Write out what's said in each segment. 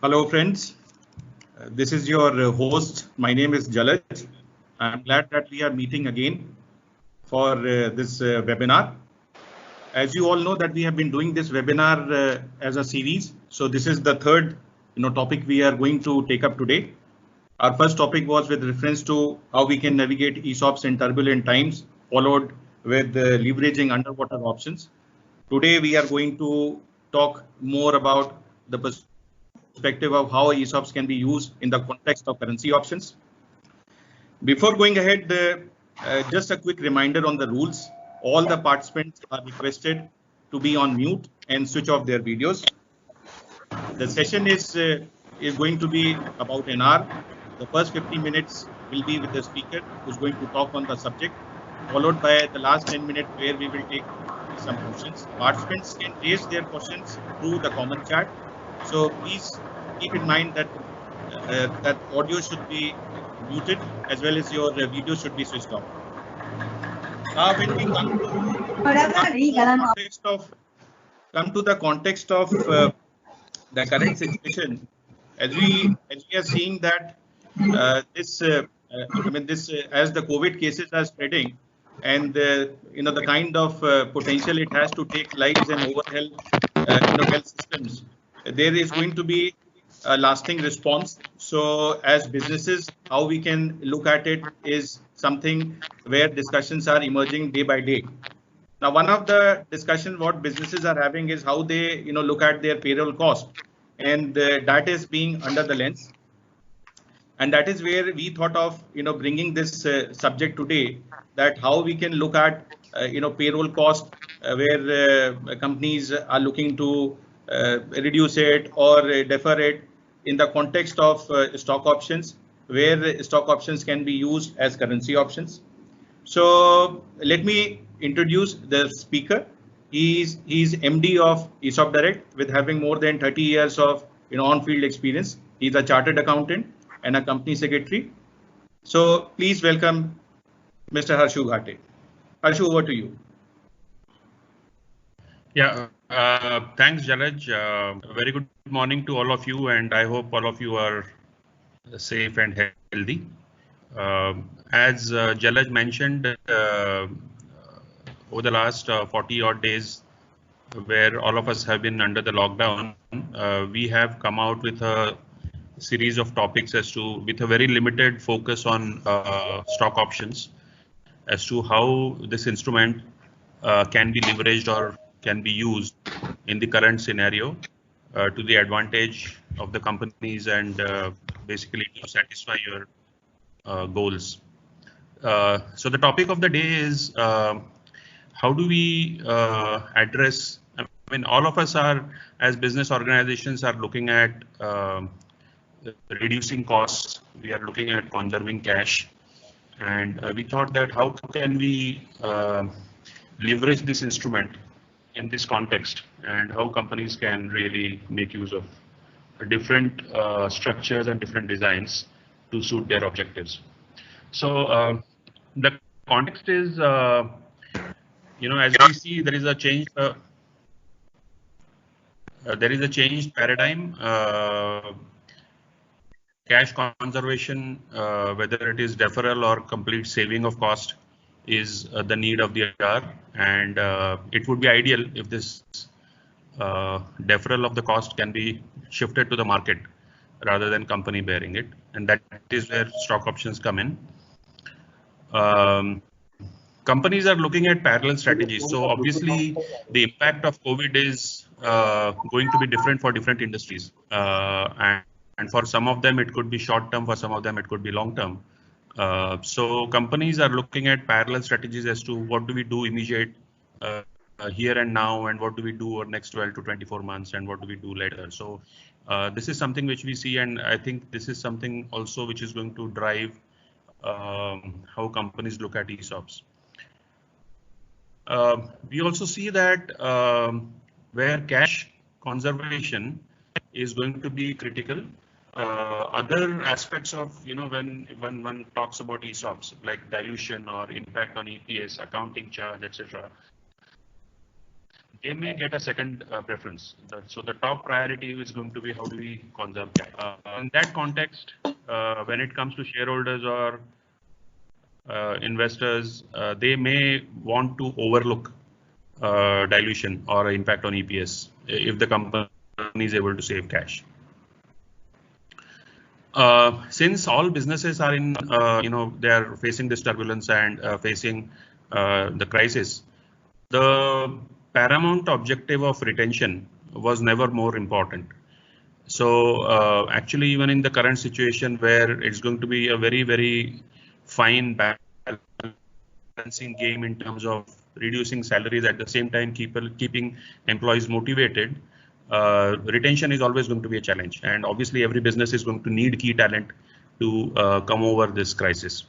Hello friends, this is your host. My name is Jalaj. I'm glad that we are meeting again for this webinar. As you all know that we have been doing this webinar as a series. So this is the third topic we are going to take up today. Our first topic was with reference to how we can navigate ESOPs in turbulent times, followed with leveraging underwater options. Today we are going to talk more about the perspective of how ESOPs can be used in the context of currency options. Before going ahead, just a quick reminder on the rules. All the participants are requested to be on mute and switch off their videos. The session is going to be about an hour. The first 50 minutes will be with the speaker who's going to talk on the subject, followed by the last 10 minutes where we will take some questions. Participants can raise their questions through the common chat. So please keep in mind that that audio should be muted as well as your video should be switched off. Now, when we come to the context of the current situation, as we are seeing that as the COVID cases are spreading, and the kind of potential it has to take lives and overwhelm health systems, there is going to be a lasting response. So as businesses, how we can look at it is something where discussions are emerging day by day. Now, one of the discussions what businesses are having is how they look at their payroll cost, and that is being under the lens. And that is where we thought of bringing this subject today, that how we can look at payroll cost, where companies are looking to reduce it or defer it in the context of stock options, where stock options can be used as currency options. So let me introduce the speaker. He's MD of ESOP Direct, with having more than 30 years of on-field experience. He's a chartered accountant and a company secretary. So please welcome Mr. Harshu Ghate. Harshu, over to you. Yeah, thanks, Jalaj. Very good morning to all of you, and I hope all of you are safe and healthy. As Jalaj mentioned, over the last 40 odd days, where all of us have been under the lockdown, we have come out with a series of topics with a very limited focus on stock options, as to how this instrument can be leveraged or can be used in the current scenario to the advantage of the companies and basically to satisfy your goals. So the topic of the day is how do we address, I mean, all of us are, as business organizations, are looking at reducing costs. We are looking at conserving cash. And we thought that how can we leverage this instrument in this context, and how companies can really make use of different structures and different designs to suit their objectives. So the context is, as we see, there is a change. There is a changed paradigm. Cash conservation, whether it is deferral or complete saving of cost, is the need of the hour, and it would be ideal if this deferral of the cost can be shifted to the market rather than company bearing it, and that is where stock options come in. Companies are looking at parallel strategies. So obviously the impact of COVID is going to be different for different industries, and for some of them it could be short term, for some of them it could be long term. So companies are looking at parallel strategies as to what do we do immediate here and now, and what do we do over next 12 to 24 months, and what do we do later. So this is something which we see, and I think this is something also which is going to drive how companies look at ESOPs. We also see that where cash conservation is going to be critical, other aspects of, when one talks about ESOPs, like dilution or impact on EPS, accounting charge, etc., they may get a second preference. So the top priority is going to be how do we conserve cash. In that context, when it comes to shareholders or investors, they may want to overlook dilution or impact on EPS if the company is able to save cash. Since all businesses are in, they are facing this turbulence and facing the crisis, the paramount objective of retention was never more important. So actually, even in the current situation where it's going to be a very, very fine balancing game in terms of reducing salaries at the same time keeping employees motivated, retention is always going to be a challenge. And obviously, every business is going to need key talent to come over this crisis.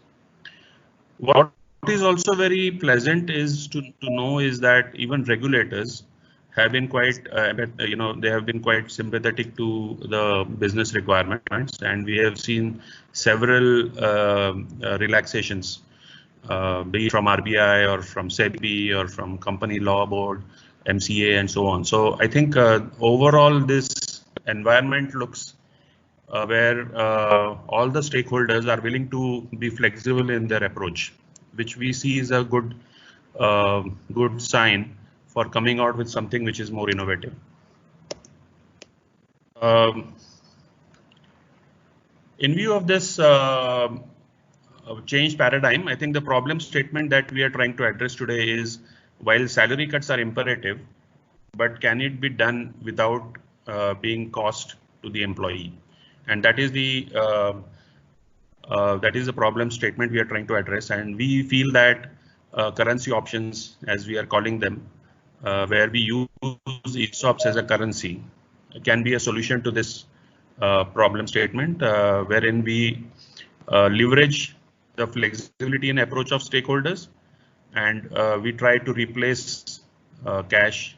What is also very pleasant is to know is that even regulators have been quite, they have been quite sympathetic to the business requirements, and we have seen several relaxations, be it from RBI or from SEBI or from Company Law Board, MCA, and so on. So I think overall this environment looks where all the stakeholders are willing to be flexible in their approach, which we see is a good sign for coming out with something which is more innovative. In view of this change paradigm, I think the problem statement that we are trying to address today is, while salary cuts are imperative, but can it be done without being cost to the employee? And that is the problem statement we are trying to address. And we feel that currency options, as we are calling them, where we use ESOPs as a currency, can be a solution to this problem statement, wherein we leverage the flexibility and approach of stakeholders, and we try to replace cash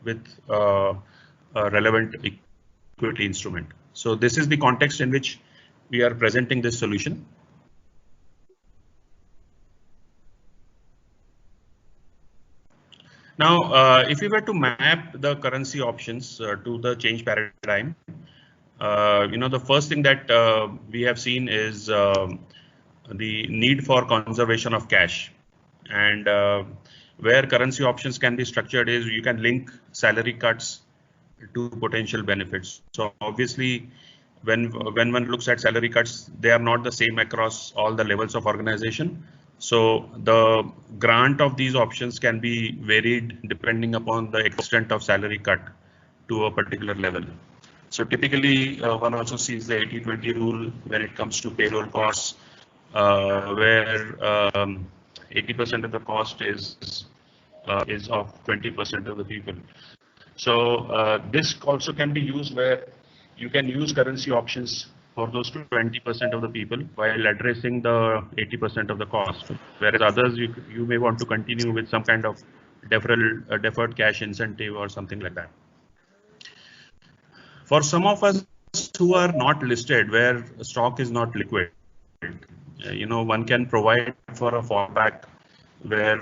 with a relevant equity instrument. So this is the context in which we are presenting this solution. Now, if we were to map the currency options to the change paradigm, the first thing that we have seen is the need for conservation of cash. And where currency options can be structured is you can link salary cuts to potential benefits. So obviously, when one looks at salary cuts, they are not the same across all the levels of organization. So the grant of these options can be varied depending upon the extent of salary cut to a particular level. So typically, one also sees the 80-20 rule when it comes to payroll costs, where 80% of the cost is of 20% of the people. So this also can be used where you can use currency options for those 20% of the people while addressing the 80% of the cost, whereas others you may want to continue with some kind of deferred cash incentive or something like that. For some of us who are not listed, where stock is not liquid, one can provide for a fallback where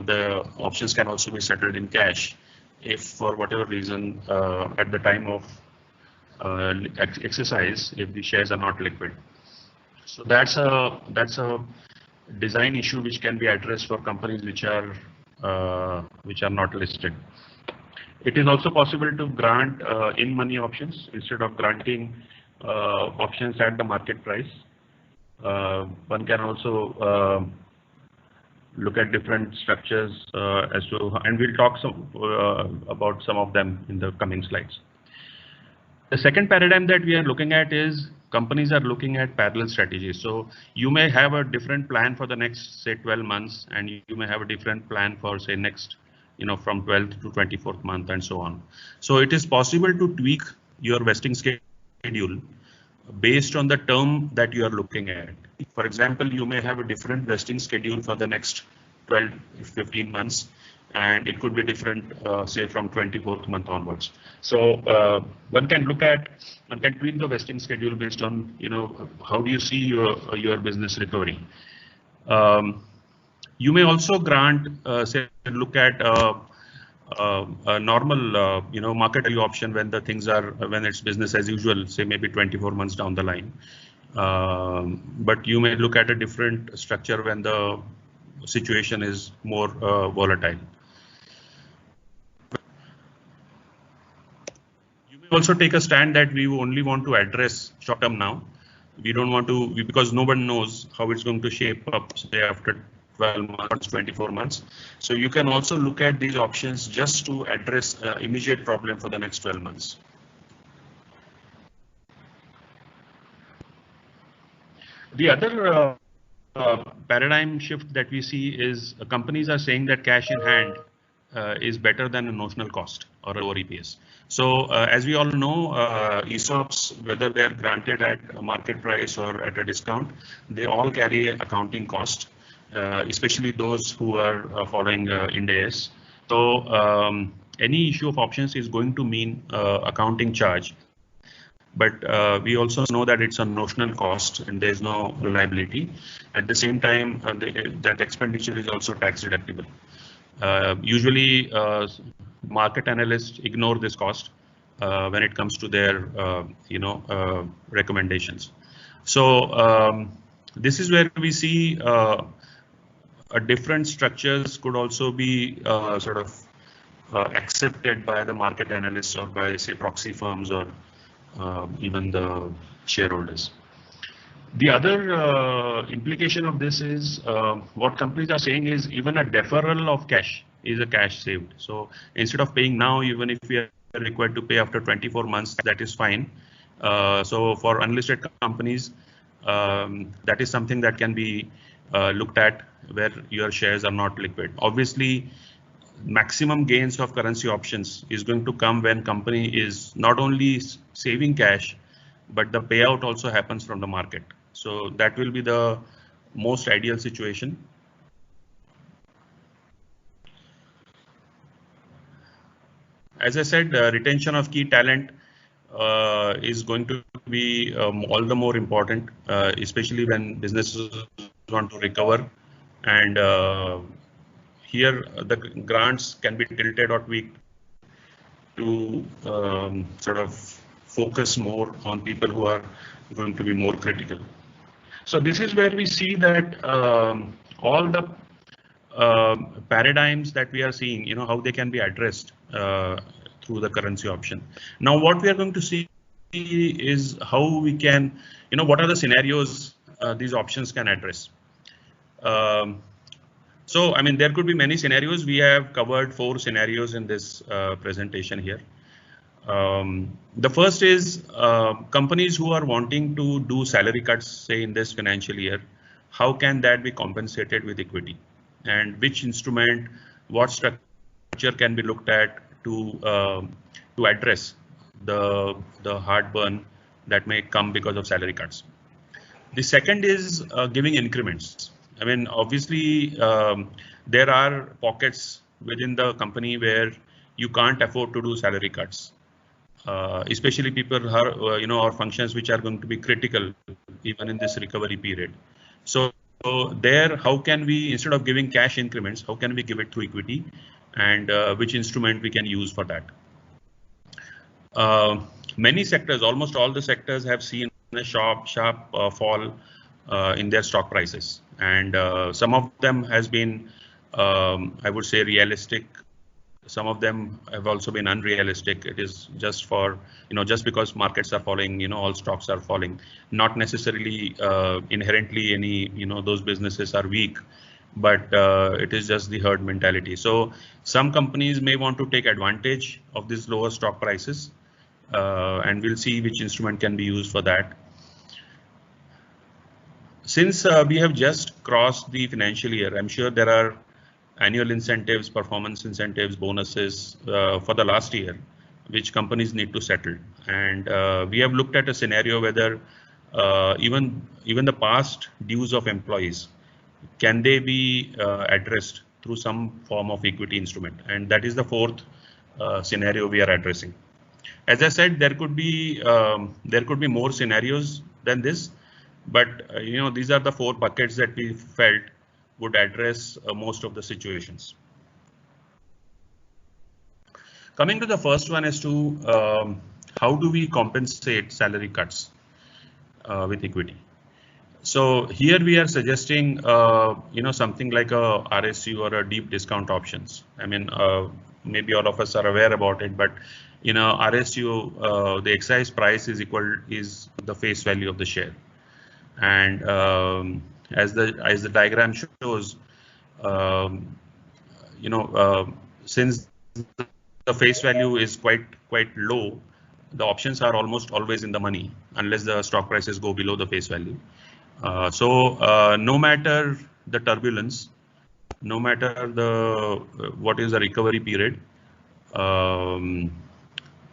the options can also be settled in cash if for whatever reason at the time of exercise, if the shares are not liquid. So that's a design issue which can be addressed for companies which are not listed. It is also possible to grant in-money options instead of granting options at the market price. One can also look at different structures and we'll talk about some of them in the coming slides. The second paradigm that we are looking at is companies are looking at parallel strategies. So you may have a different plan for the next, say, 12 months, and you may have a different plan for, say, next, from 12th to 24th month and so on. So it is possible to tweak your vesting schedule based on the term that you are looking at. For example, you may have a different vesting schedule for the next 12, 15 months, and it could be different, say, from 24th month onwards. So one can tweak the vesting schedule based on, how do you see your business recovery. You may also grant, look at a normal market value option when the things are when it's business as usual, say maybe 24 months down the line. But you may look at a different structure when the situation is more volatile. You may also take a stand that we only want to address short term now. We don't want to, because no one knows how it's going to shape up, say after 12 months, 24 months. So you can also look at these options just to address immediate problem for the next 12 months. The other paradigm shift that we see is companies are saying that cash in hand is better than a notional cost or a lower EPS. So as we all know, ESOPs, whether they are granted at a market price or at a discount, they all carry accounting cost, especially those who are following Ind AS. So any issue of options is going to mean accounting charge. But we also know that it's a notional cost and there's no liability. At the same time, that expenditure is also tax deductible. Usually, market analysts ignore this cost when it comes to their, recommendations. So this is where we see a different structures could also be sort of accepted by the market analysts or by, say, proxy firms or even the shareholders. The other implication of this is what companies are saying is even a deferral of cash is a cash saved. So instead of paying now, even if we are required to pay after 24 months, that is fine. So for unlisted companies, that is something that can be looked at where your shares are not liquid. Obviously, maximum gains of currency options is going to come when company is not only saving cash, but the payout also happens from the market. So that will be the most ideal situation. As I said, retention of key talent is going to be all the more important, especially when businesses want to recover. And here the grants can be tilted or tweaked to sort of focus more on people who are going to be more critical. So this is where we see that all the paradigms that we are seeing, how they can be addressed through the currency option. Now, what we are going to see is how we can, what are the scenarios these options can address. So, I mean, there could be many scenarios. We have covered 4 scenarios in this presentation here. The first is companies who are wanting to do salary cuts, say in this financial year, how can that be compensated with equity? And which instrument, what structure can be looked at to address the hard burn that may come because of salary cuts. The second is giving increments. I mean, obviously, there are pockets within the company where you can't afford to do salary cuts, especially people who are, or functions which are going to be critical even in this recovery period. So there, how can we, instead of giving cash increments, how can we give it through equity, and which instrument we can use for that? Many sectors, almost all the sectors, have seen a sharp fall in their stock prices, and some of them has been, I would say, realistic. Some of them have also been unrealistic. It is just for, just because markets are falling, all stocks are falling, not necessarily inherently any, those businesses are weak, but it is just the herd mentality. So some companies may want to take advantage of these lower stock prices, and we'll see which instrument can be used for that. Since we have just crossed the financial year, I'm sure there are annual incentives, performance incentives, bonuses for the last year, which companies need to settle. And we have looked at a scenario whether even the past dues of employees, can they be addressed through some form of equity instrument? And that is the 4th scenario we are addressing. As I said, there could be more scenarios than this, but these are the 4 buckets that we felt would address most of the situations. Coming to the first one as to how do we compensate salary cuts with equity. So here we are suggesting, something like a RSU or a deep discount options. I mean, maybe all of us are aware about it, but RSU, the exercise price is the face value of the share, and as the diagram shows, um, since the face value is quite low, the options are almost always in the money unless the stock prices go below the face value. So no matter the turbulence, no matter the what is the recovery period, um,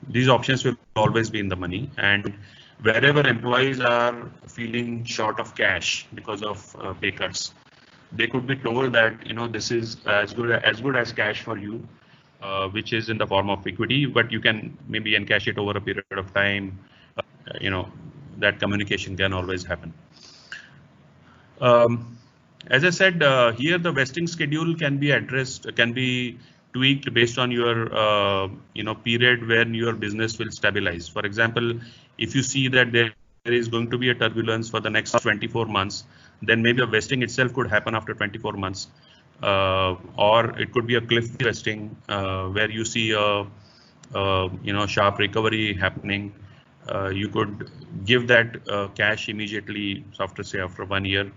these options will always be in the money. And wherever employees are feeling short of cash because of pay cuts, they could be told that this is as good as cash for you, which is in the form of equity, but you can maybe encash it over a period of time. You know that communication can always happen. As I said, here the vesting schedule can be tweaked based on your period when your business will stabilize. For example, if you see that there is going to be a turbulence for the next 24 months, then maybe a vesting itself could happen after 24 months, or it could be a cliff vesting where you see a sharp recovery happening. You could give that cash immediately after 1 year.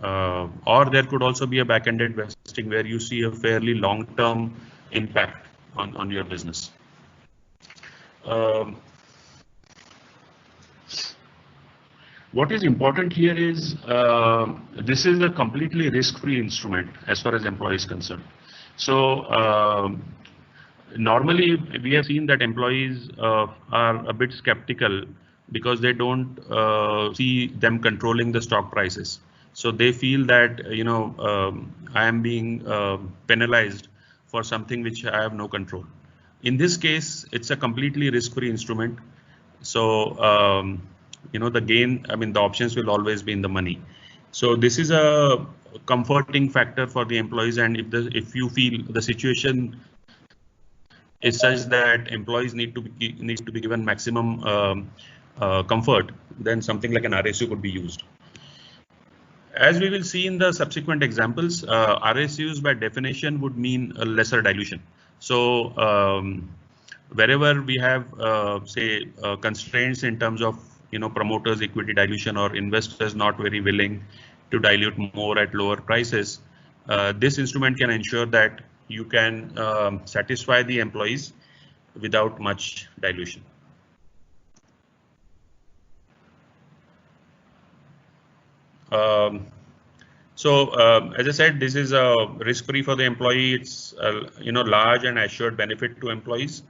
Or there could also be a back-ended vesting where you see a fairly long-term impact on your business. What is important here is this is a completely risk-free instrument as far as employees concerned. So normally we have seen that employees are a bit skeptical because they don't see them controlling the stock prices. So they feel that I am being penalized for something which I have no control. In this case, it's a completely risk-free instrument. So the options will always be in the money. So this is a comforting factor for the employees. And if you feel the situation is such that employees need to be given maximum comfort, then something like an RSU could be used. As we will see in the subsequent examples, RSUs by definition would mean a lesser dilution. So wherever we have constraints in terms of promoters equity dilution or investors not very willing to dilute more at lower prices, this instrument can ensure that you can satisfy the employees without much dilution. As I said, this is a risk-free for the employee. It's large and assured benefit to employees.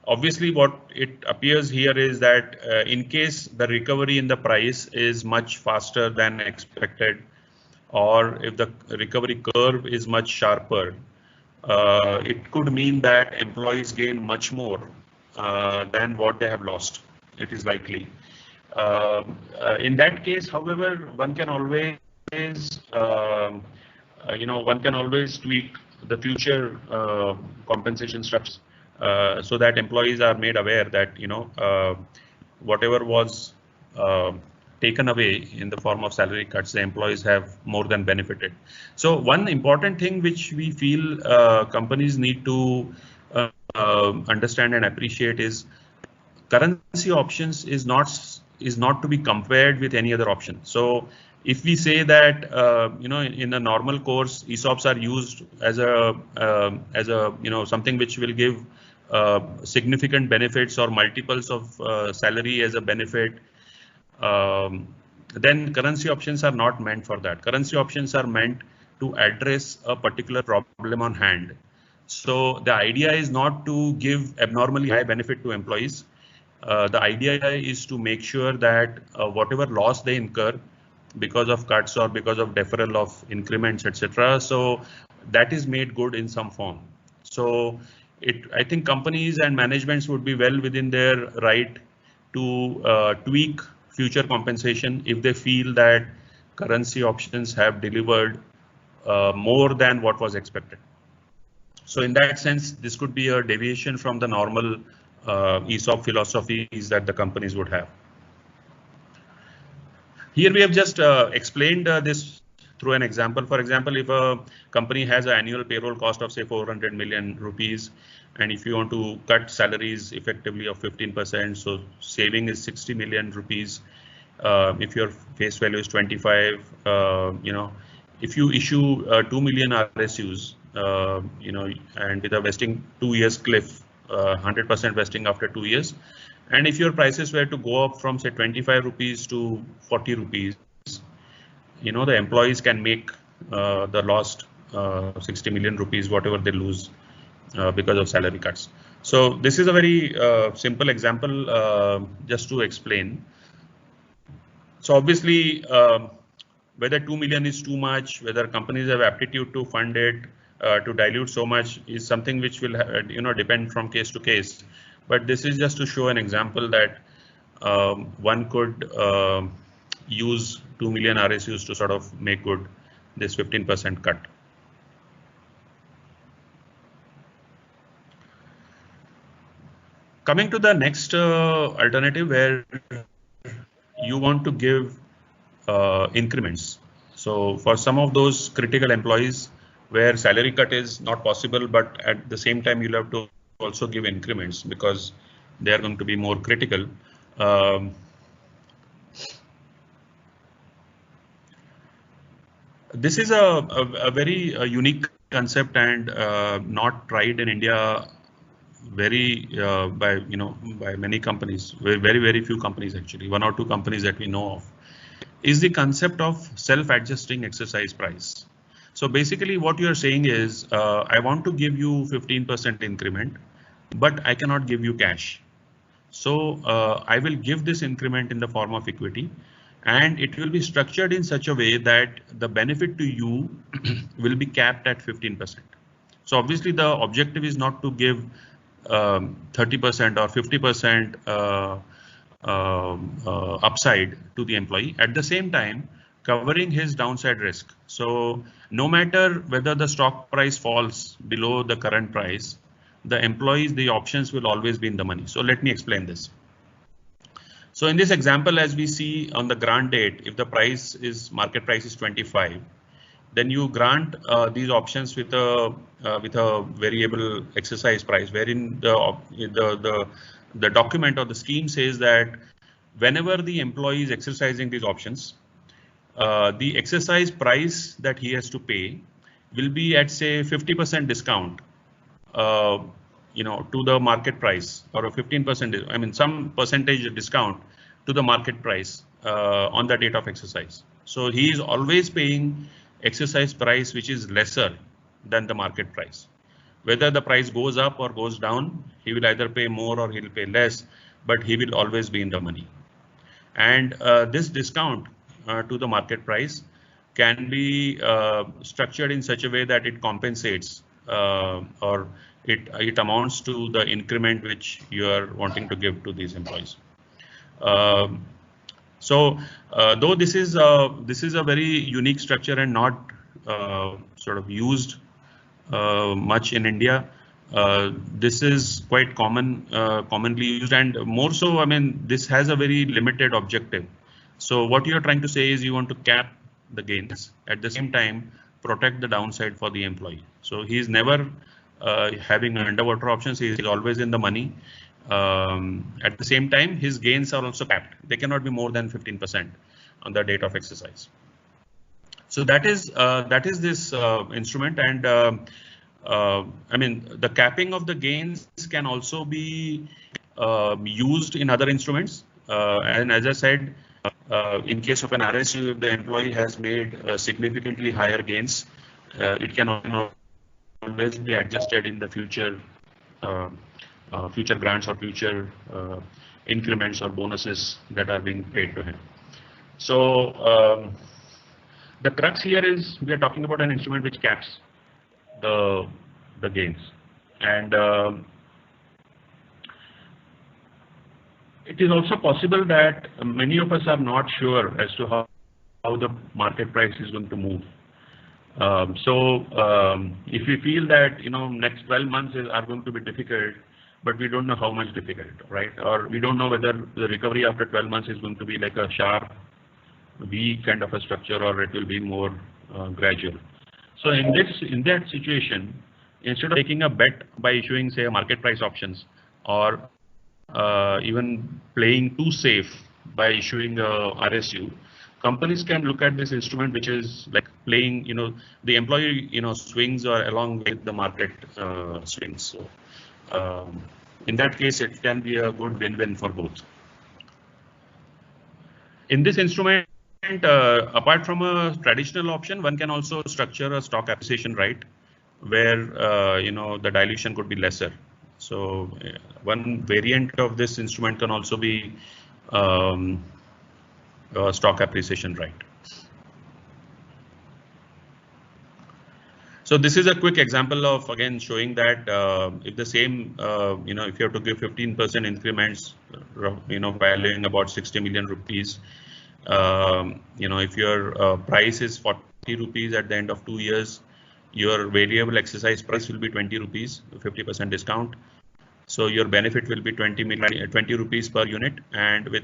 Obviously, what it appears here is that in case the recovery in the price is much faster than expected, or if the recovery curve is much sharper, it could mean that employees gain much more than what they have lost. It is likely. In that case, however, one can always tweak the future compensation structures so that employees are made aware that whatever was taken away in the form of salary cuts, the employees have more than benefited. So one important thing which we feel companies need to understand and appreciate is currency options is not to be compared with any other option. So if we say that in a normal course ESOPs are used as a something which will give significant benefits or multiples of salary as a benefit, then currency options are not meant for that. Currency options are meant to address a particular problem on hand. So the idea is not to give abnormally high benefit to employees. The idea is to make sure that whatever loss they incur because of cuts or because of deferral of increments, etc., so that is made good in some form. So I think companies and managements would be well within their right to tweak future compensation if they feel that currency options have delivered more than what was expected. So in that sense, this could be a deviation from the normal ESOP philosophies that the companies would have. Here we have just explained this through an example. For example, if a company has an annual payroll cost of say 400 million rupees, and if you want to cut salaries effectively of 15%, so saving is 60 million rupees. If your face value is 25, if you issue 2 million RSUs, and with a vesting 2 years cliff, 100% vesting after 2 years, and if your prices were to go up from say 25 rupees to 40 rupees, the employees can make the lost 60 million rupees, whatever they lose because of salary cuts. So this is a very simple example just to explain. So obviously, whether 2 million is too much, whether companies have aptitude to fund it, to dilute so much is something which will depend from case to case. But this is just to show an example that one could use 2 million RSUs to sort of make good this 15% cut. Coming to the next alternative, where you want to give increments. So for some of those critical employees where salary cut is not possible, but at the same time you'll have to also give increments because they are going to be more critical. This is a very unique concept and not tried in India by many companies, very few companies actually, 1 or 2 companies that we know of, is the concept of self-adjusting exercise price. So basically what you're saying is, I want to give you 15% increment, but I cannot give you cash. So I will give this increment in the form of equity, and it will be structured in such a way that the benefit to you will be capped at 15%. So obviously the objective is not to give 30% or 50% upside to the employee, at the same time covering his downside risk. So no matter whether the stock price falls below the current price, the employees, the options will always be in the money. So let me explain this. So in this example, as we see on the grant date, if the market price is 25, then you grant these options with a variable exercise price, wherein the document or the scheme says that whenever the employee is exercising these options, the exercise price that he has to pay will be at say 50% discount, to the market price, or a 15%, I mean some percentage discount to the market price on the date of exercise. So he is always paying exercise price which is lesser than the market price. Whether the price goes up or goes down, he will either pay more or he'll pay less, but he will always be in the money. And this discount to the market price can be structured in such a way that it compensates or it amounts to the increment which you are wanting to give to these employees. So though this is a very unique structure and not sort of used much in India, this is quite commonly used, and more so, I mean, this has a very limited objective. So what you're trying to say is you want to cap the gains, at the same time protect the downside for the employee. So he's never having underwater options, he is always in the money. At the same time, his gains are also capped. They cannot be more than 15% on the date of exercise. So that is this instrument, and I mean, the capping of the gains can also be used in other instruments. And as I said, in case of an RSU, if the employee has made significantly higher gains, it can always be adjusted in the future grants or future increments or bonuses that are being paid to him. So the crux here is we are talking about an instrument which caps the gains, and it is also possible that many of us are not sure as to how the market price is going to move. If we feel that next 12 months are going to be difficult, but we don't know how much difficult, right? Or we don't know whether the recovery after 12 months is going to be like a sharp V kind of a structure, or it will be more gradual. So in that situation, instead of taking a bet by issuing, say, a market price options, or even playing too safe by issuing a RSU, companies can look at this instrument, which is like playing, the employee, swings or along with the market swings. So in that case, it can be a good win-win for both. In this instrument, apart from a traditional option, one can also structure a stock appreciation right, where the dilution could be lesser. So one variant of this instrument can also be stock appreciation right. So this is a quick example of, again, showing that if the same, if you have to give 15% increments, valuing about 60 million rupees, if your price is 40 rupees at the end of 2 years, your variable exercise price will be 20 rupees, 50% discount. So your benefit will be 20 rupees per unit, and with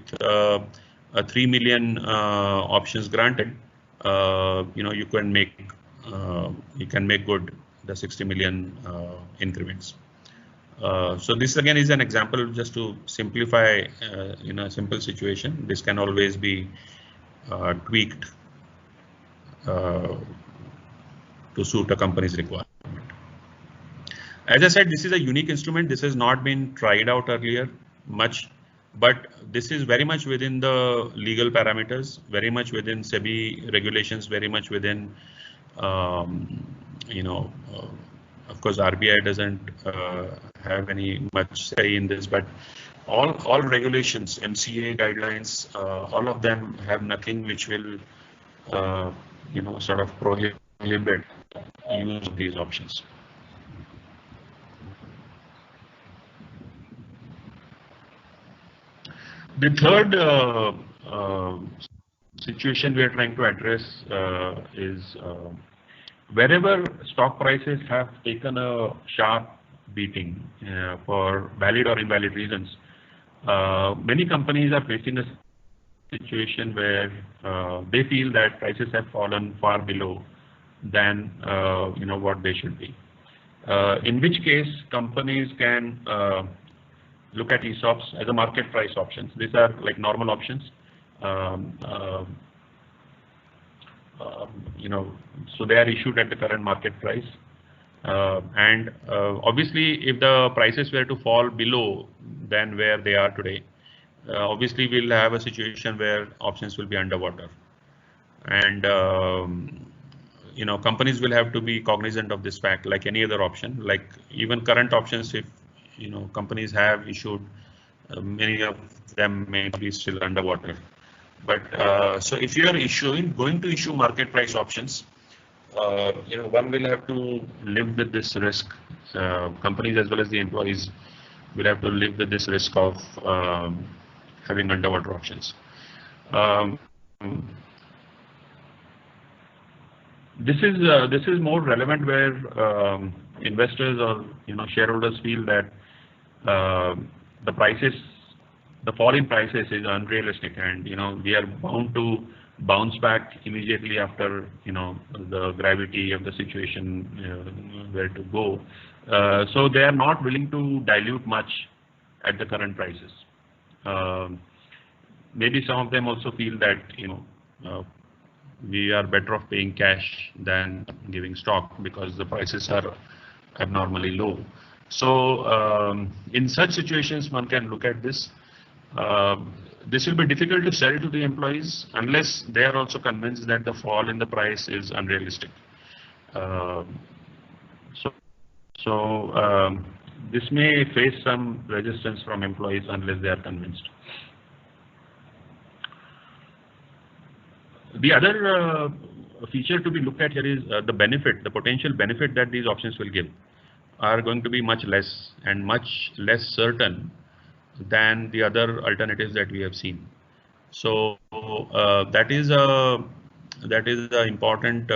3 million options granted, you can make good the 60 million increments. So this again is an example just to simplify in a simple situation. This can always be tweaked to suit a company's requirement. As I said, this is a unique instrument. This has not been tried out earlier much, but this is very much within the legal parameters, very much within SEBI regulations, very much within, of course, RBI doesn't have any much say in this, but all regulations, MCA guidelines, all of them have nothing which will, sort of prohibit use of these options. The third situation we are trying to address is wherever stock prices have taken a sharp beating for valid or invalid reasons. Many companies are facing a situation where they feel that prices have fallen far below than what they should be. In which case, companies can look at ESOPs as a market price options. These are like normal options. So they are issued at the current market price. And obviously, if the prices were to fall below than where they are today, obviously we'll have a situation where options will be underwater. And companies will have to be cognizant of this fact, like any other option. Like even current options, if companies have issued, many of them may be still underwater. But so if you are going to issue market price options, one will have to live with this risk. Companies as well as the employees will have to live with this risk of having underwater options. This is more relevant where investors or shareholders feel that the fall in prices is unrealistic, and we are bound to bounce back immediately after the gravity of the situation where to go. So they are not willing to dilute much at the current prices. Maybe some of them also feel that we are better off paying cash than giving stock because the prices are abnormally low. So in such situations, one can look at this. This will be difficult to sell to the employees unless they are also convinced that the fall in the price is unrealistic. So this may face some resistance from employees unless they are convinced. The other feature to be looked at here is the potential benefit that these options will give are going to be much less and much less certain than the other alternatives that we have seen. So that is a That is the important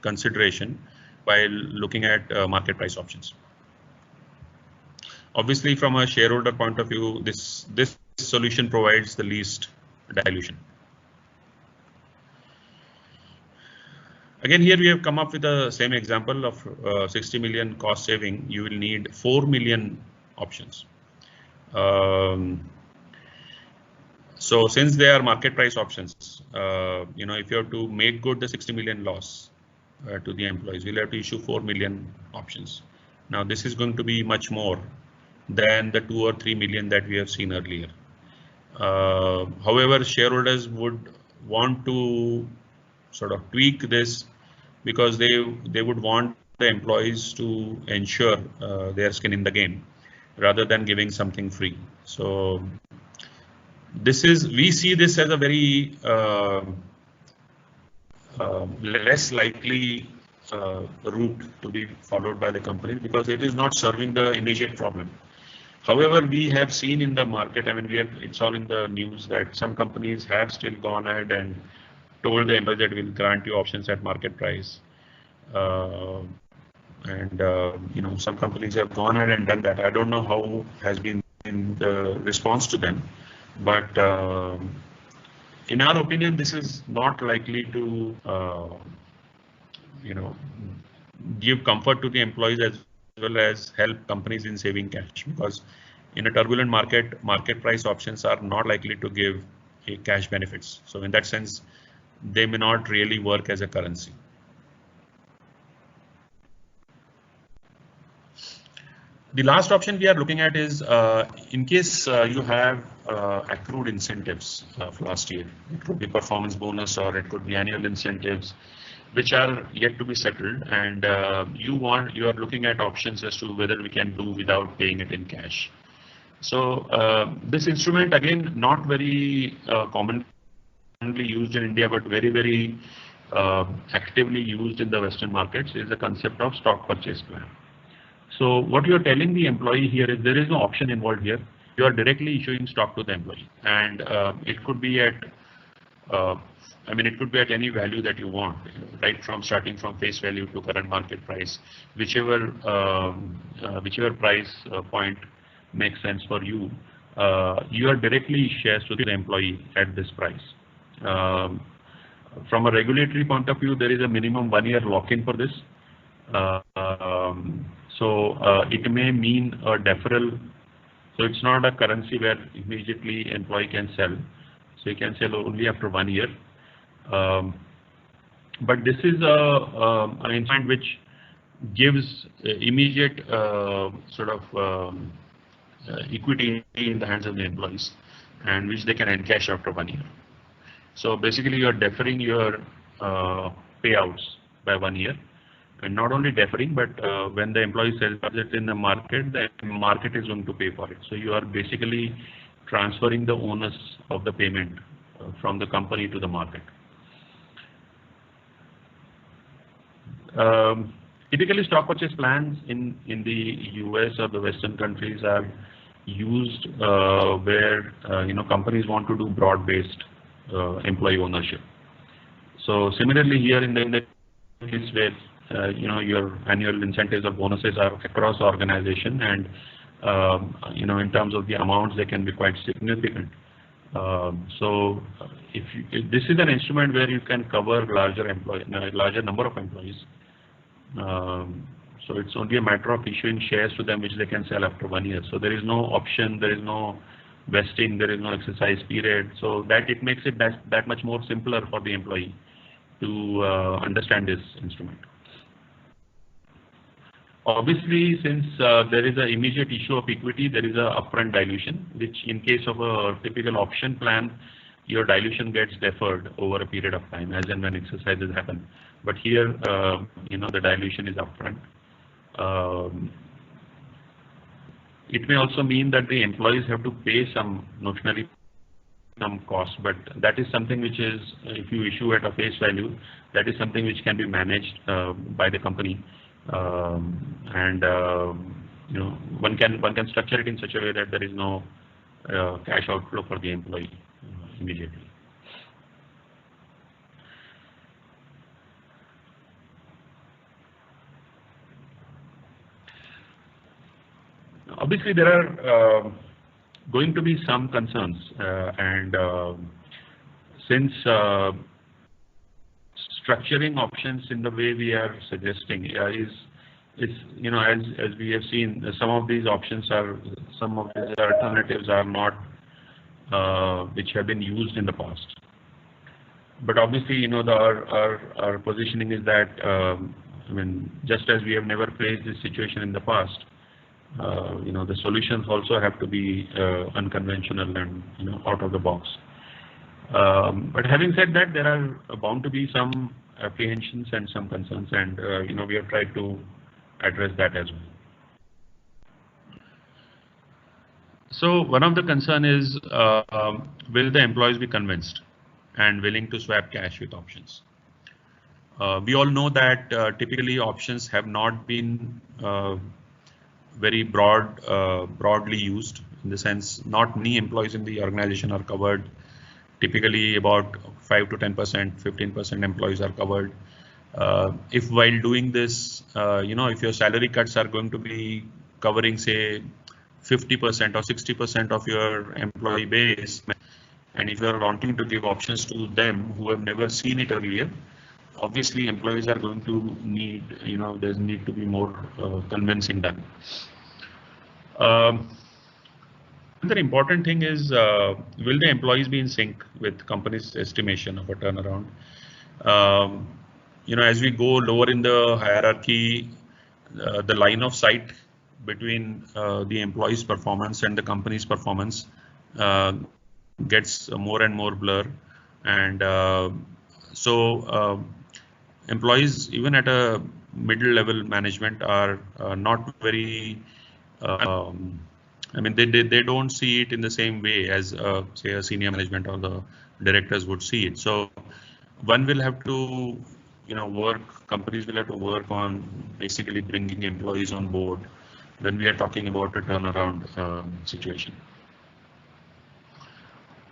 consideration while looking at market price options. Obviously, from a shareholder point of view, this solution provides the least dilution. Again, here we have come up with the same example of 60 million cost saving. You will need 4 million options. So since they are market price options, if you have to make good the 60 million loss to the employees, we'll have to issue 4 million options. Now this is going to be much more than the 2 or 3 million that we have seen earlier. However, shareholders would want to sort of tweak this because they would want the employees to ensure their skin in the game rather than giving something free. So we see this as a very less likely route to be followed by the company because it is not serving the immediate problem. However, we have seen in the market, it's all in the news that some companies have still gone ahead and told the employees that we'll grant you options at market price. Some companies have gone ahead and done that. I don't know how has been the response to them, but in our opinion, this is not likely to, give comfort to the employees as well as help companies in saving cash, because in a turbulent market price options are not likely to give cash benefits. So in that sense, they may not really work as a currency. The last option we are looking at is in case you have accrued incentives of last year. It could be performance bonus or it could be annual incentives, which are yet to be settled, and you are looking at options as to whether we can do without paying it in cash. So this instrument, again, not very commonly used in India, but very, very actively used in the Western markets, is the concept of stock purchase plan. So what you are telling the employee here is there is no option involved here. You are directly issuing stock to the employee, and it could be at it could be at any value that you want, right from starting from face value to current market price, whichever price point makes sense for you. You are directly shares to the employee at this price. From a regulatory point of view, there is a minimum 1 year lock-in for this. So it may mean a deferral. So it's not a currency where immediately employee can sell. So he can sell only after 1 year. But this is an instrument which gives immediate equity in the hands of the employees, and which they can encash after 1 year. So basically, you are deferring your payouts by 1 year. And not only deferring, but when the employee sells it in the market is going to pay for it. So you are basically transferring the onus of the payment from the company to the market. Typically, stock purchase plans in the US or the Western countries are used where companies want to do broad-based employee ownership. So similarly, here in the case where your annual incentives or bonuses are across the organization, and in terms of the amounts, they can be quite significant. So if this is an instrument where you can cover larger number of employees. So it's only a matter of issuing shares to them, which they can sell after 1 year. So there is no option, there is no vesting, there is no exercise period. So that it makes it that much more simpler for the employee to understand this instrument. Obviously, since there is an immediate issue of equity, there is a upfront dilution, which in case of a typical option plan, your dilution gets deferred over a period of time as and when exercises happen. But here, the dilution is upfront. It may also mean that the employees have to pay notionally some cost, but that is something which is, if you issue at a face value, that is something which can be managed by the company. One can structure it in such a way that there is no cash outflow for the employee immediately. Obviously, there are going to be some concerns, and since structuring options in the way we are suggesting is as we have seen, some of these options are, some of the alternatives are not which have been used in the past. But obviously, our positioning is that I mean, just as we have never faced this situation in the past, the solutions also have to be unconventional and out of the box. But having said that, there are bound to be some apprehensions and some concerns, and we have tried to address that as well. So one of the concern is, will the employees be convinced and willing to swap cash with options? We all know that typically options have not been very broadly used, in the sense not many employees in the organization are covered. Typically about 5 to 10%, 15% employees are covered. If while doing this, if your salary cuts are going to be covering, say, 50% or 60% of your employee base, and if you are wanting to give options to them who have never seen it earlier, obviously employees are going to need, there's need to be more convincing done. Another important thing is, will the employees be in sync with company's estimation of a turnaround? As we go lower in the hierarchy, the line of sight between the employees' performance and the company's performance gets more and more blur, and so employees, even at a middle level management, are not very. I mean, they don't see it in the same way as say a senior management or the directors would see it. So one will have to companies will have to work on basically bringing employees on board when we are talking about a turnaround situation.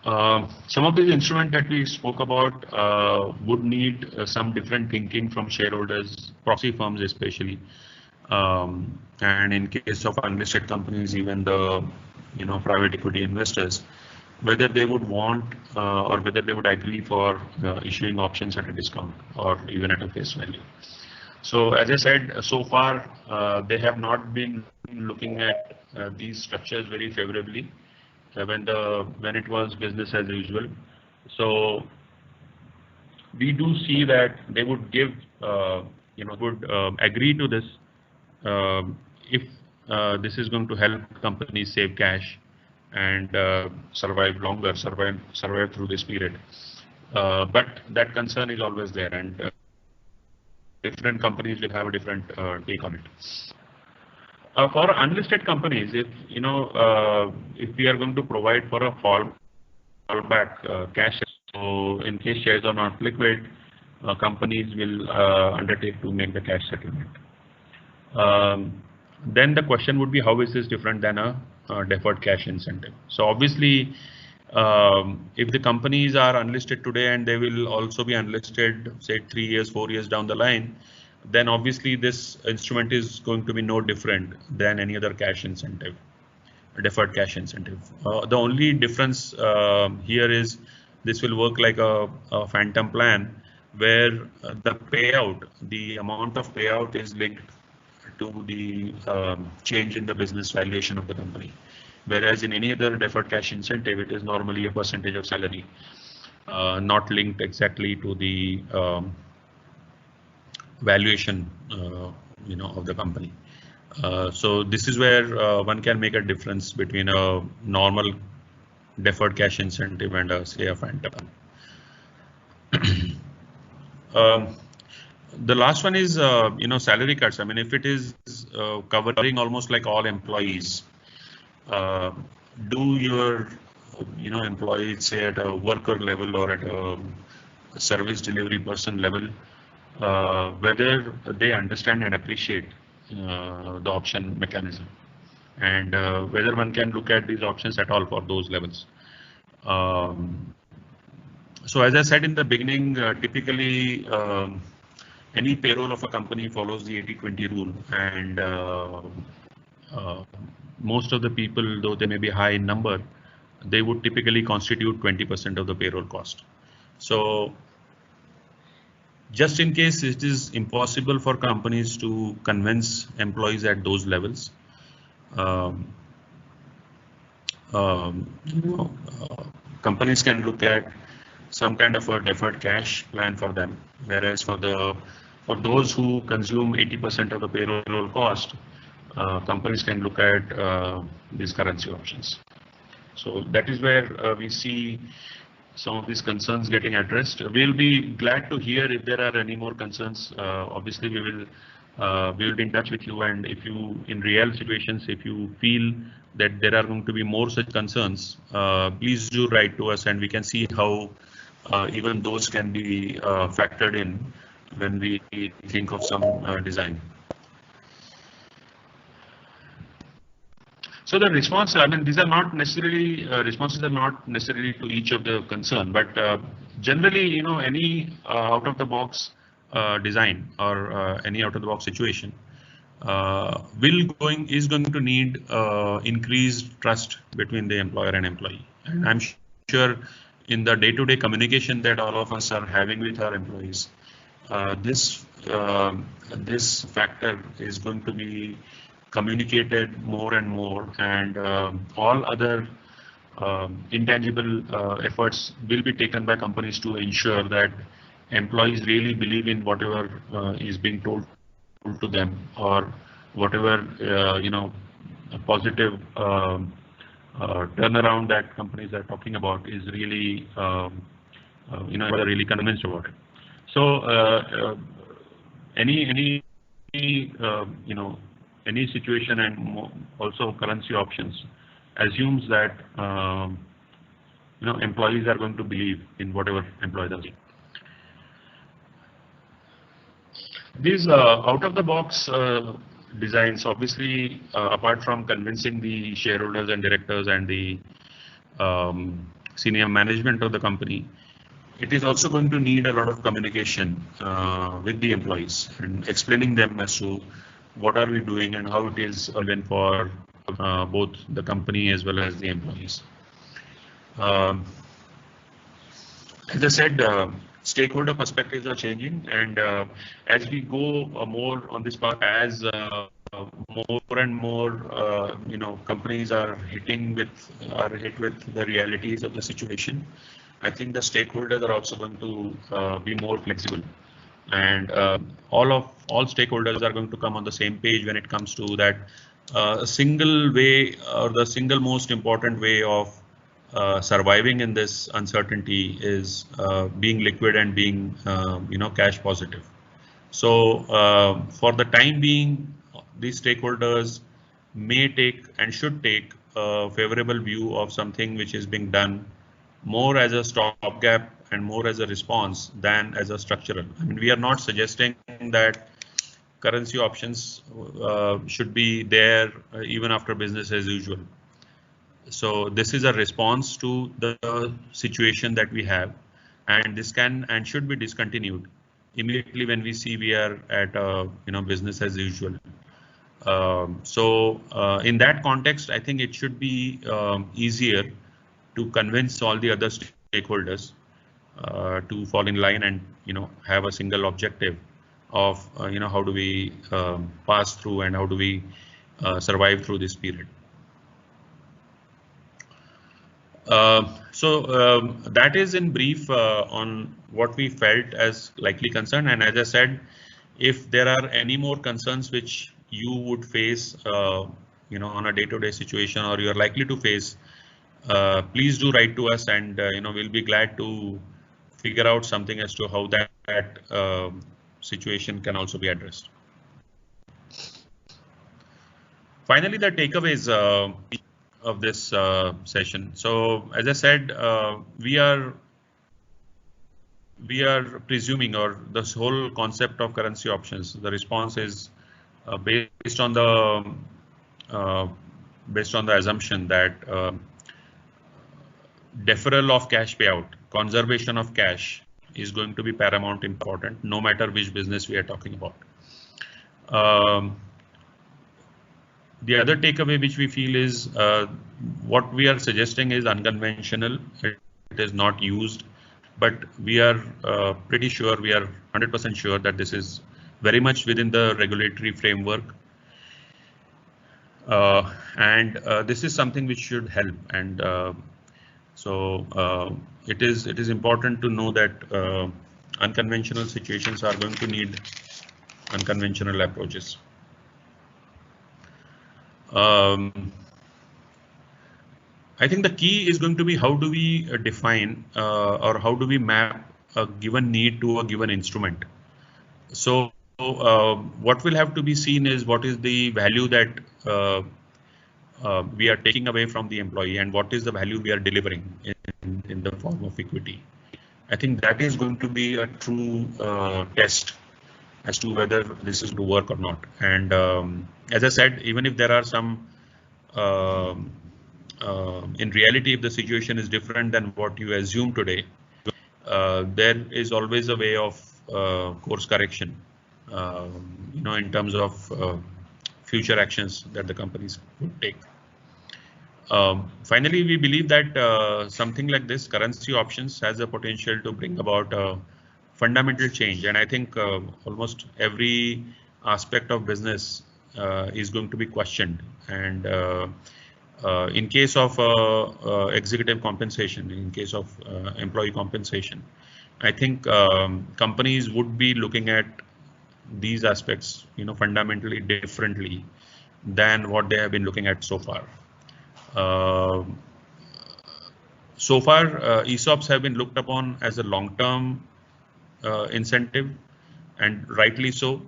Some of these instruments that we spoke about would need some different thinking from shareholders, proxy firms especially, and in case of unlisted companies, even the private equity investors, whether they would want or whether they would agree for issuing options at a discount or even at a face value. So as I said, so far they have not been looking at these structures very favorably when it was business as usual. So we do see that they would give would agree to this if this is going to help companies save cash and survive longer, survive through this period. But that concern is always there, and different companies will have a different take on it. For unlisted companies, if we are going to provide for a fallback cash, so in case shares are not liquid, companies will undertake to make the cash settlement. Then the question would be, how is this different than a deferred cash incentive? So obviously, if the companies are unlisted today and they will also be unlisted, say 3 years, 4 years down the line, then obviously this instrument is going to be no different than any other cash incentive, deferred cash incentive. The only difference here is this will work like a phantom plan, where the payout, the amount of payout is linked to the change in the business valuation of the company. Whereas in any other deferred cash incentive, it is normally a percentage of salary, not linked exactly to the valuation, of the company. So this is where one can make a difference between a normal deferred cash incentive and say a phantom. The last one is, salary cuts. I mean, if it is covering almost like all employees, do your, employees, say at a worker level or at a service delivery person level, whether they understand and appreciate the option mechanism, and whether one can look at these options at all for those levels. So as I said in the beginning, typically any payroll of a company follows the 80-20 rule, and most of the people, though they may be high in number, they would typically constitute 20% of the payroll cost. So just in case it is impossible for companies to convince employees at those levels, um, you know, companies can look at some kind of a deferred cash plan for them, whereas for those who consume 80% of the payroll cost, companies can look at these currency options. So that is where we see some of these concerns getting addressed. We'll be glad to hear if there are any more concerns. Obviously, we will be in touch with you, and if you, in real situations, if you feel that there are going to be more such concerns, please do write to us, and we can see how even those can be factored in when we think of some design. So the response, I mean, these are not necessarily, responses are not necessarily to each of the concern, but generally, you know, any out-of-the-box design or any out-of-the-box situation is going to need increased trust between the employer and employee. And I'm sure in the day-to-day communication that all of us are having with our employees, this factor is going to be communicated more and more, and all other intangible efforts will be taken by companies to ensure that employees really believe in whatever is being told to them, or whatever you know, a positive turnaround that companies are talking about is really you know, they're really convinced about it. So any you know, any situation, and also currency options, assumes that you know, employees are going to believe in whatever employees are saying. These out-of-the-box designs, obviously, apart from convincing the shareholders and directors and the senior management of the company, it is also going to need a lot of communication with the employees and explaining them as to what are we doing and how it is even for both the company as well as the employees. As I said, stakeholder perspectives are changing, and as we go more on this path, as more and more you know, companies are hit with the realities of the situation, I think the stakeholders are also going to be more flexible, and all stakeholders are going to come on the same page when it comes to that a single way, or the single most important way of surviving in this uncertainty is being liquid and being you know, cash positive. So for the time being, these stakeholders may take and should take a favorable view of something which is being done more as a stopgap and more as a response than as a structural. I mean, we are not suggesting that currency options should be there even after business as usual. So this is a response to the situation that we have, and this can and should be discontinued immediately when we see we are at you know, business as usual. So in that context, I think it should be easier to convince all the other stakeholders to fall in line and, you know, have a single objective of you know, how do we pass through and how do we survive through this period. So that is in brief on what we felt as likely concern. And as I said, if there are any more concerns which you would face, you know, on a day-to-day situation, or you are likely to face, please do write to us, and you know, we'll be glad to figure out something as to how that situation can also be addressed. Finally, the takeaways of this session. So as I said, we are presuming, or this whole concept of currency options, the response is based on the assumption that deferral of cash payout, conservation of cash, is going to be paramount important, no matter which business we are talking about. The other takeaway which we feel is what we are suggesting is unconventional. It is not used, but we are pretty sure, we are 100% sure that this is very much within the regulatory framework. And this is something which should help. And it is important to know that unconventional situations are going to need unconventional approaches. I think the key is going to be how do we define or how do we map a given need to a given instrument. So what will have to be seen is what is the value that we are taking away from the employee and what is the value we are delivering in the form of equity. I think that is going to be a true test as to whether this is going to work or not. And as I said, even if there are some in reality, if the situation is different than what you assume today, there is always a way of course correction, in terms of future actions that the companies would take. Finally, we believe that something like this, currency options, has the potential to bring about a fundamental change. And I think almost every aspect of business is going to be questioned. And in case of executive compensation, in case of employee compensation, I think companies would be looking at these aspects, fundamentally differently than what they have been looking at so far. So far, ESOPs have been looked upon as a long-term incentive, and rightly so.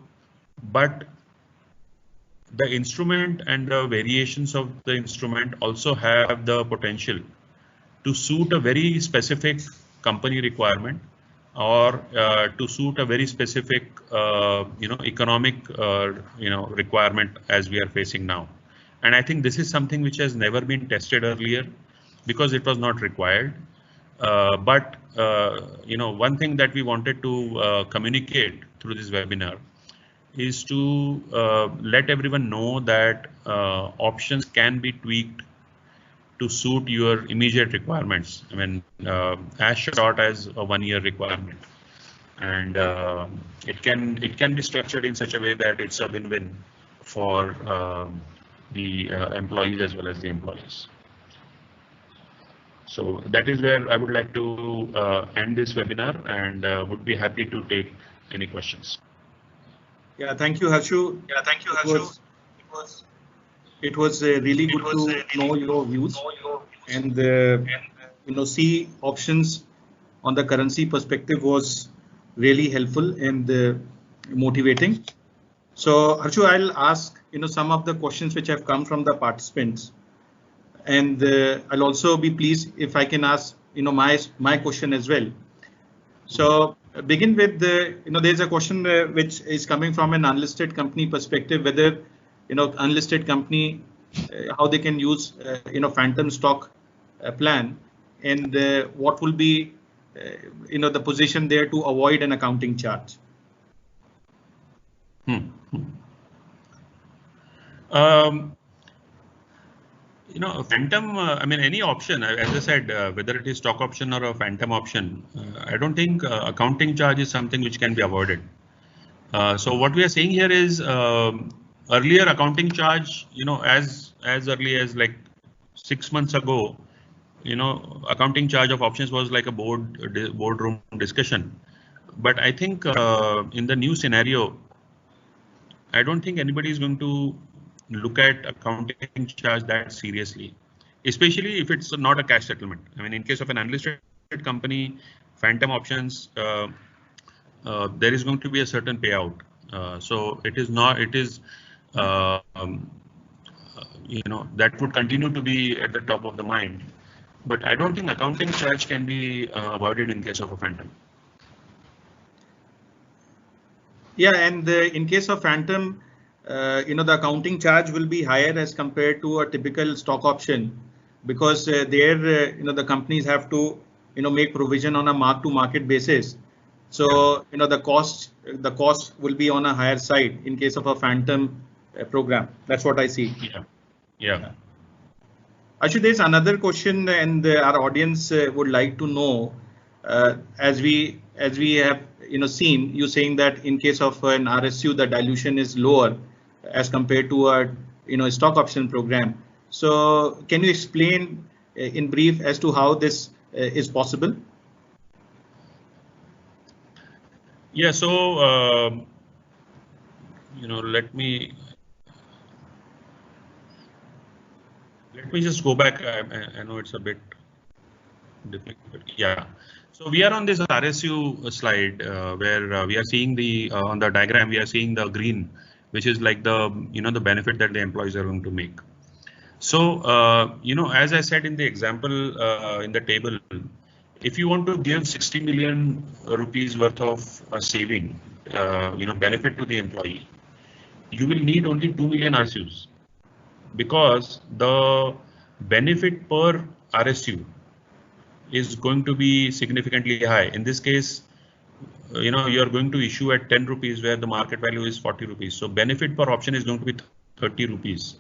But the instrument and the variations of the instrument also have the potential to suit a very specific company requirement or to suit a very specific, economic, requirement as we are facing now. And I think this is something which has never been tested earlier because it was not required. But one thing that we wanted to communicate through this webinar is to let everyone know that options can be tweaked to suit your immediate requirements. I mean, as short as a 1-year requirement, and it can be structured in such a way that it's a win-win for the employees as well as the employers. So that is where I would like to end this webinar, and would be happy to take any questions. Yeah, thank you, Harshu. Yeah, thank you, Harshu. It was really good to know your views and see options on the currency perspective was really helpful and motivating. So Harshu, I'll ask some of the questions which have come from the participants, and I'll also be pleased if I can ask my question as well. So begin with there's a question which is coming from an unlisted company perspective, whether unlisted company how they can use phantom stock plan, and what will be the position there to avoid an accounting charge. Phantom, I mean, any option, as I said, whether it is stock option or a phantom option, I don't think accounting charge is something which can be avoided. So what we are saying here is earlier accounting charge, as early as like 6 months ago, accounting charge of options was like a boardroom discussion. But I think in the new scenario, I don't think anybody is going to look at accounting charge that seriously, especially if it's not a cash settlement. I mean, in case of an unlisted company, phantom options, there is going to be a certain payout. So it is not, it is, that would continue to be at the top of the mind. But I don't think accounting charge can be avoided in case of a phantom. Yeah, and in case of phantom, the accounting charge will be higher as compared to a typical stock option, because there, the companies have to, make provision on a mark-to-market basis. So, the cost will be on a higher side in case of a phantom program. That's what I see. Yeah. Actually, there's another question, and our audience would like to know, as we have seen you saying that in case of an RSU, the dilution is lower as compared to a stock option program. So, can you explain in brief as to how this is possible? Yeah. So let me just go back. I know it's a bit difficult. Yeah. So we are on this RSU slide where we are seeing the on the diagram we are seeing the green, which is like the the benefit that the employees are going to make. So as I said in the example in the table, if you want to give 60 million rupees worth of saving, benefit to the employee, you will need only 2 million RSUs, because the benefit per RSU is going to be significantly high. In this case, you are going to issue at 10 rupees where the market value is 40 rupees. So benefit per option is going to be 30 rupees,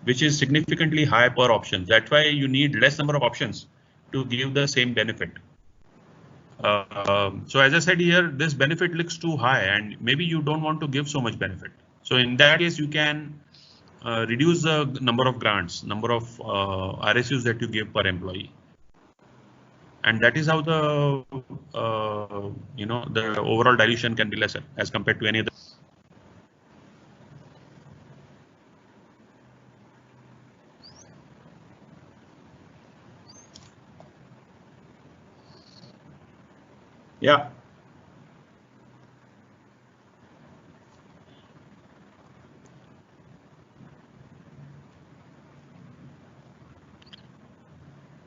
which is significantly high per option. That's why you need less number of options to give the same benefit. So as I said here, this benefit looks too high and maybe you don't want to give so much benefit. So in that case, you can reduce the number of grants, number of RSUs that you give per employee. And that is how the the overall dilution can be lesser as compared to any other. Yeah.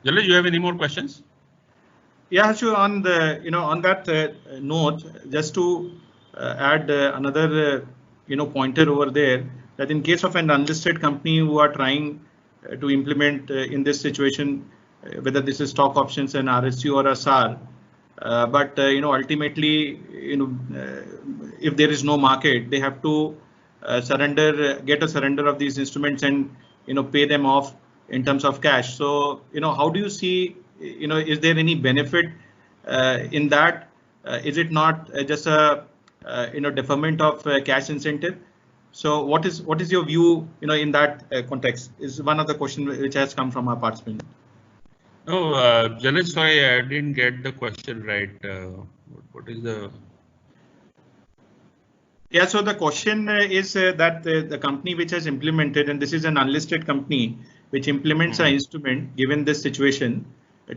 Jalil, you have any more questions? Yeah, sure. On the on that note, just to add another pointer over there, that in case of an unlisted company who are trying to implement in this situation, whether this is stock options and RSU or a SAR, but ultimately if there is no market, they have to get a surrender of these instruments and pay them off in terms of cash. So how do you see, is there any benefit in that? Is it not just a deferment of cash incentive? So what is your view in that context is one of the questions which has come from our participant. No, Jalil, sorry, I didn't get the question right. What is the? Yeah, so the question is that the company which has implemented, and this is an unlisted company which implements an instrument given this situation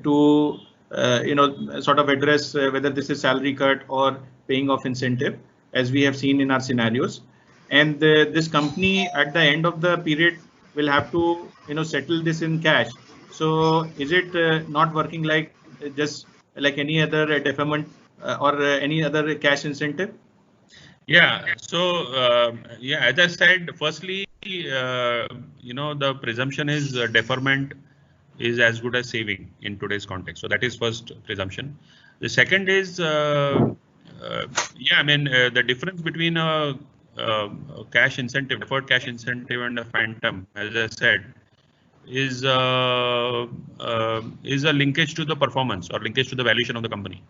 to sort of address whether this is salary cut or paying off incentive, as we have seen in our scenarios. And this company at the end of the period will have to settle this in cash. So is it not working like just like any other deferment or any other cash incentive? Yeah. So yeah, as I said, firstly, the presumption is deferment is as good as saving in today's context. So that is first presumption. The second is, yeah, I mean, the difference between a cash incentive, deferred cash incentive, and a phantom, as I said, is a linkage to the performance or linkage to the valuation of the company.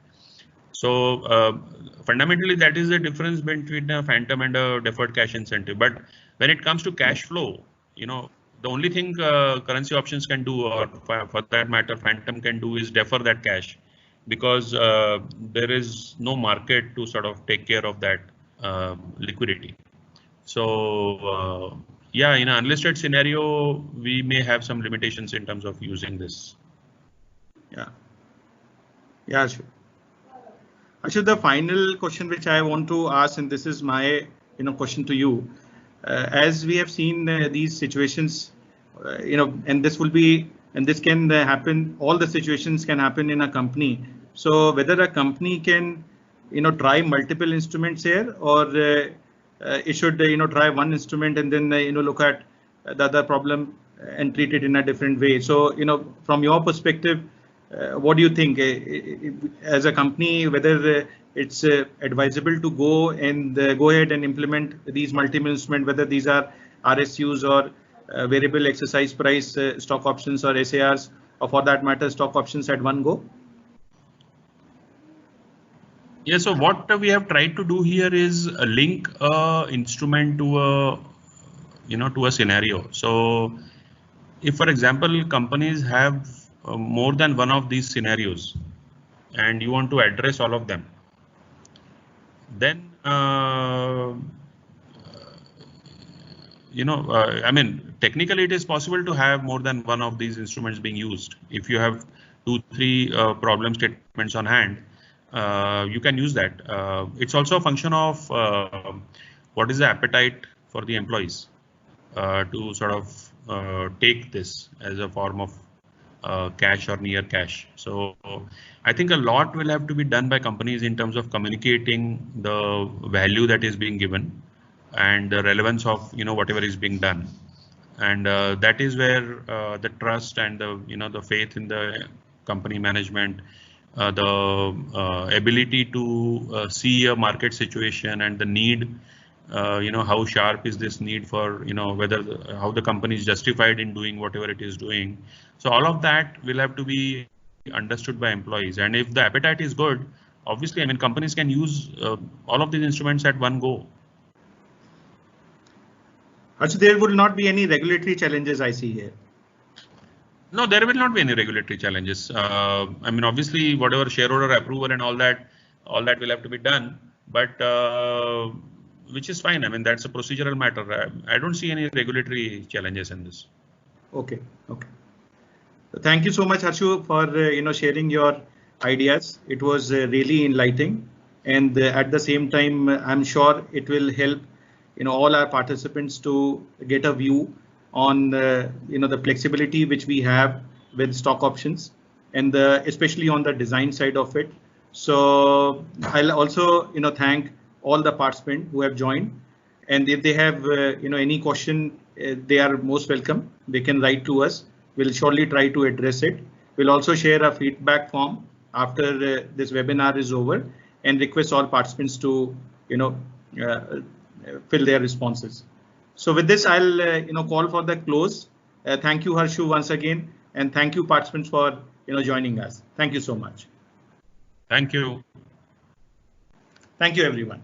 So fundamentally, that is the difference between a phantom and a deferred cash incentive. But when it comes to cash flow, the only thing currency options can do, or for that matter, phantom can do, is defer that cash, because there is no market to sort of take care of that liquidity. So yeah, in an unlisted scenario, we may have some limitations in terms of using this. Yeah. Yeah, sure. Actually, the final question which I want to ask, and this is my question to you, as we have seen these situations, and this will be, and this can happen, all the situations can happen in a company. So whether a company can try multiple instruments here, or it should try one instrument and then look at the other problem and treat it in a different way. So from your perspective, what do you think as a company, whether it's advisable to go ahead and implement these multiple instruments, whether these are RSUs or variable exercise price stock options or SARs, or for that matter stock options at one go? Yeah, so what we have tried to do here is link a instrument to a to a scenario. So if, for example, companies have more than one of these scenarios and you want to address all of them, then I mean, technically it is possible to have more than one of these instruments being used. If you have 2-3 problem statements on hand, you can use that. It's also a function of what is the appetite for the employees to sort of take this as a form of cash or near cash. So I think a lot will have to be done by companies in terms of communicating the value that is being given and the relevance of whatever is being done, and that is where the trust and the faith in the company management, the ability to see a market situation and the need, how sharp is this need for whether how the company is justified in doing whatever it is doing. So all of that will have to be understood by employees, and if the appetite is good, obviously, I mean, companies can use all of these instruments at one go. So there will not be any regulatory challenges I see here. No, there will not be any regulatory challenges. I mean, obviously, whatever shareholder approval and all that will have to be done, but which is fine. I mean, that's a procedural matter. I don't see any regulatory challenges in this. Okay. Okay. Thank you so much, Harshu, for sharing your ideas. It was really enlightening, and at the same time, I'm sure it will help all our participants to get a view on the flexibility which we have with stock options, and especially on the design side of it. So I'll also thank all the participants who have joined, and if they have any question, they are most welcome. They can write to us. We'll surely try to address it. We'll also share a feedback form after this webinar is over, and request all participants to fill their responses. So with this, I'll call for the close. Thank you, Harshu, once again, and thank you, participants, for joining us. Thank you so much. Thank you. Thank you, everyone.